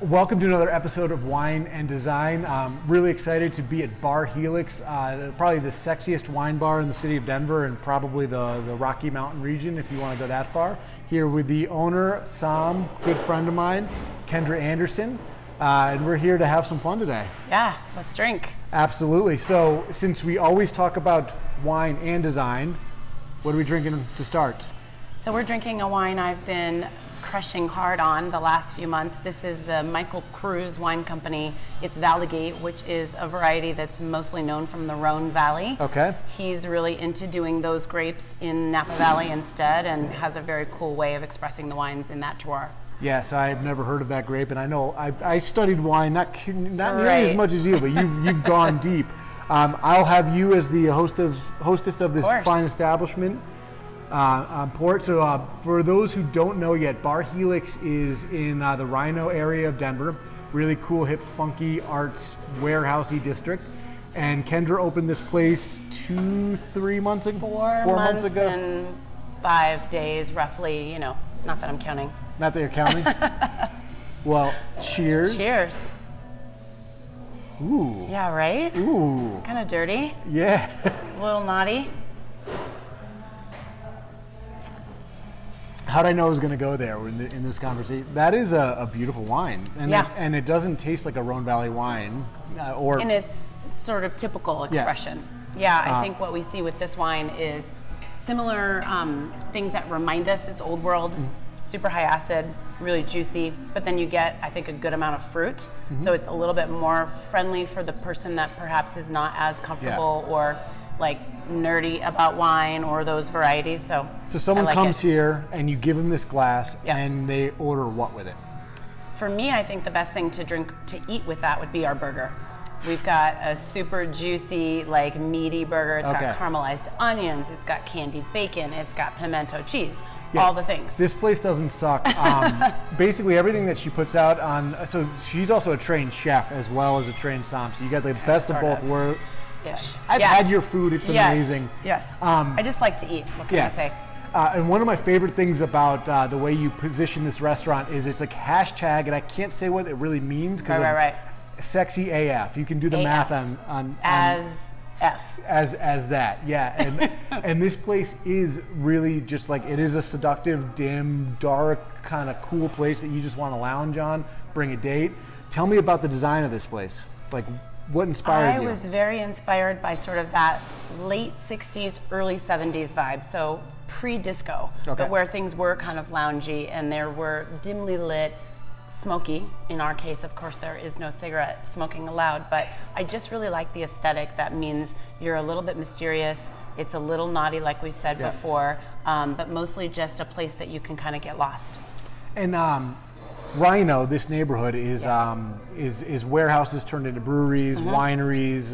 Welcome to another episode of Wine and Design. Really excited to be at Bar Helix, probably the sexiest wine bar in the city of Denver and probably the Rocky Mountain region if you want to go that far. Here with the owner, somm, good friend of mine, Kendra Anderson, and we're here to have some fun today. Yeah, let's drink. Absolutely. So since we always talk about wine and design, what are we drinking to start? So we're drinking a wine I've been crushing hard on the last few months. This is the Cruse wine company. It's Valdiguié, which is a variety that's mostly known from the Rhone Valley. Okay. He's really into doing those grapes in Napa Valley instead and has a very cool way of expressing the wines in that terroir. Yes, I've never heard of that grape, and I know I studied wine, not nearly as much as you, but you've gone deep. I'll have you as the hostess of this fine establishment. Port. So for those who don't know yet, Bar Helix is in the RiNo area of Denver. Really cool, hip, funky arts warehousey district. And Kendra opened this place 2-3 months ago. 4 months ago. And 5 days, roughly. You know, not that I'm counting. Not that you're counting. Well, cheers. Cheers. Ooh. Yeah, right? Ooh. Kind of dirty. Yeah. A little naughty. How did I know I was going to go there in this conversation? That is a beautiful wine, and it doesn't taste like a Rhone Valley wine, in its sort of typical expression. Yeah, I think what we see with this wine is similar things that remind us it's old world, super high acid, really juicy, but then you get, I think, a good amount of fruit. So it's a little bit more friendly for the person that perhaps is not as comfortable or like nerdy about wine or those varieties. So someone comes here and you give them this glass and they order what with it? For me, I think the best thing to eat with that would be our burger. We've got a super juicy, like meaty burger. It's got caramelized onions, it's got candied bacon, it's got pimento cheese, all the things. This place doesn't suck. Basically everything that she puts out on, so she's also a trained chef as well as a trained somm. So you got the best of both worlds. Yes. I've had your food, it's amazing. Yes. I just like to eat, what can I say? And one of my favorite things about the way you position this restaurant is it's like hashtag, and I can't say what it really means because sexy AF. You can do the math on as that, yeah. And this place is really just like, it is a seductive, dim, dark, kind of cool place that you just want to lounge on, bring a date. Tell me about the design of this place. Like, what inspired you? I was very inspired by sort of that late 60s, early 70s vibe. So pre-disco, but where things were kind of loungy and there were dimly lit, smoky. In our case, of course, there is no cigarette smoking allowed, but I just really like the aesthetic. That means you're a little bit mysterious. It's a little naughty, like we've said before, but mostly just a place that you can kind of get lost. And RiNo, this neighborhood is warehouses turned into breweries, wineries,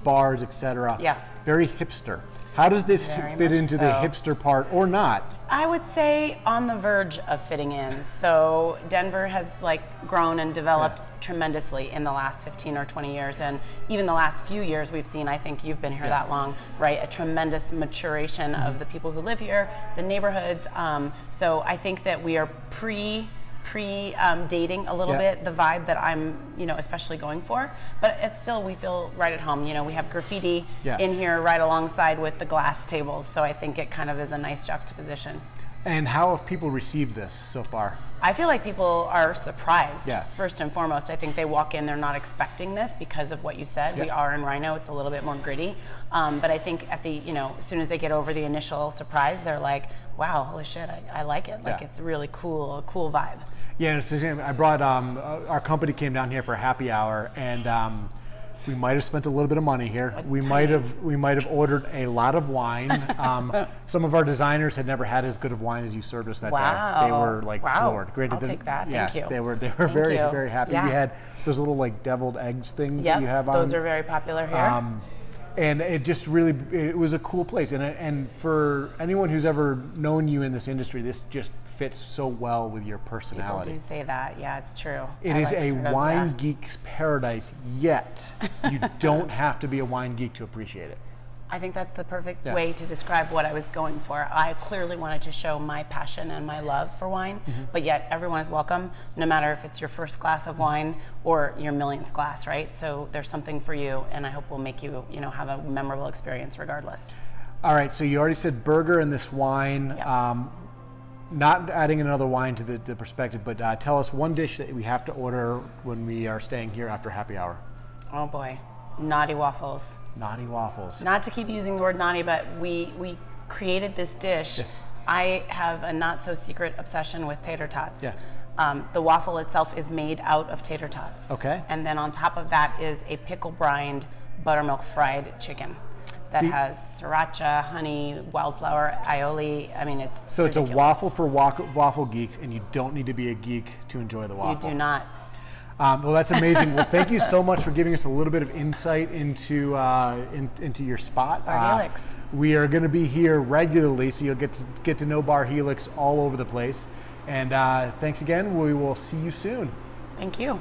bars, etc. Yeah. Very hipster. How does this fit into the hipster part or not? I would say on the verge of fitting in. So Denver has grown and developed tremendously in the last 15 or 20 years, and even the last few years we've seen, I think you've been here that long, right? A tremendous maturation of the people who live here, the neighborhoods. So I think that we are pre-dating a little bit the vibe that I'm, especially going for, but it's still, we feel right at home. We have graffiti in here right alongside with the glass tables, so I think it kind of is a nice juxtaposition. And how have people received this so far? I feel like people are surprised, first and foremost. I think they walk in, they're not expecting this because of what you said. We are in RiNo, it's a little bit more gritty. But I think at the, as soon as they get over the initial surprise, they're like, wow, holy shit, I like it. It's really cool, a cool vibe. Yeah, I brought, our company came down here for a happy hour, and we might have spent a little bit of money here. We might have ordered a lot of wine. Some of our designers had never had as good of wine as you served us that day. They were floored. Granted, I'll take that. Thank you. They were very happy. We had those little deviled eggs things that you have on. Those are very popular here. And it just really, it was a cool place. And for anyone who's ever known you in this industry, this just fits so well with your personality. People do say that. Yeah, it's true. It is a wine geek's paradise, yet you don't have to be a wine geek to appreciate it. I think that's the perfect way to describe what I was going for. I clearly wanted to show my passion and my love for wine, but yet everyone is welcome, no matter if it's your first glass of wine or your millionth glass, right? So there's something for you, and I hope we'll make you, have a memorable experience regardless. All right, so you already said burger and this wine. Yep. Not adding another wine to the perspective, but tell us one dish that we have to order when we are staying here after happy hour. Oh boy. Naughty waffles. Naughty waffles. Not to keep using the word naughty, but we created this dish. Yeah. I have a not so secret obsession with tater tots. Yeah. The waffle itself is made out of tater tots. Okay. And then on top of that is a pickle brined buttermilk fried chicken that has sriracha, honey, wildflower, aioli. I mean, it's so ridiculous. It's a waffle for waffle geeks, and you don't need to be a geek to enjoy the waffle. You do not. Well, that's amazing. Well, thank you so much for giving us a little bit of insight into into your spot. Bar Helix. We are going to be here regularly, so you'll get to know Bar Helix all over the place. And thanks again. We will see you soon. Thank you.